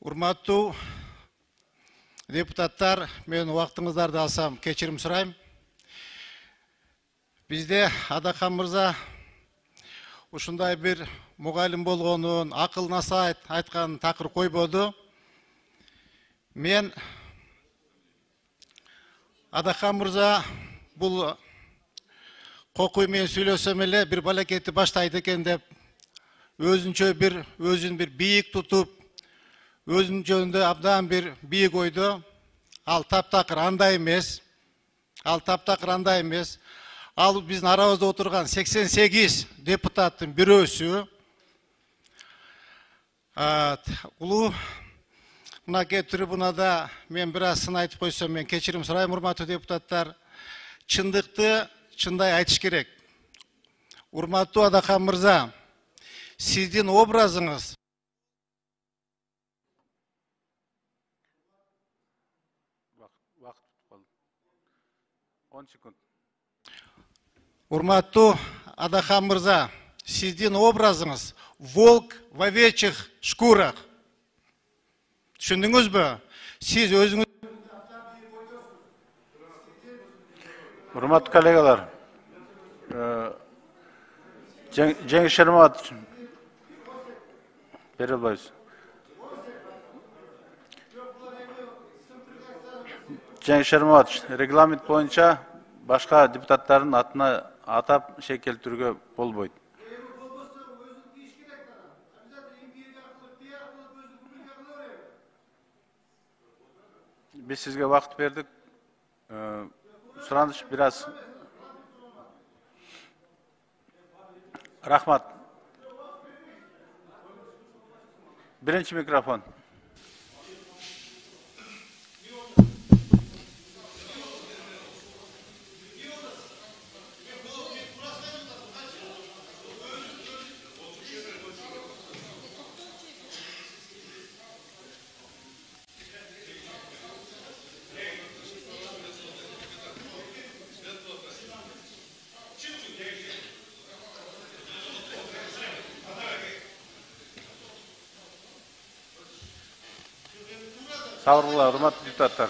Урматтуу депутаттар, мен убактыңыздарды алсам кечирим сурайм. Бизде Адахан мырза ушундай бир мугалим болгонун, акыл насаайт айткан такыр койбоду. Мен Адахан мырза бул кокуй менен сүйлөсөм эле бир балакетти баштайт экен деп, өзүнчө бир бийик тутуп, өзүнүн жөнүндө абдан бир бийик ойдо. Ал таптакыр андай эмес. Ал биздин арабызда отурган 88 депутаттын бирөөсү. Улуу мынакей трибунада мен бир аз сын айтып койсом, мен кечирим сурайм, урматтуу депутаттар. Чындыкты чындай айтыш керек. Урматтуу Адахан мырза, сиздин образыңыз Урматтуу Адахан мырза, сиздин образыңыз волк в овечьих шкурах. Түшүндүңүзбү? Сиз өзүңүз... Урматтуу коллегалар, Жеңиш Шерматович, бере албайбыз. Жеңиш Шерматович, регламент боюнча башка депутаттардын атына атап шей келтирүүгө болбойт. Биз сизге убакыт бердик. Сураныш бир аз. Рахмат. Биринчи микрофон. Sağ olun, hürmetli депутаттар.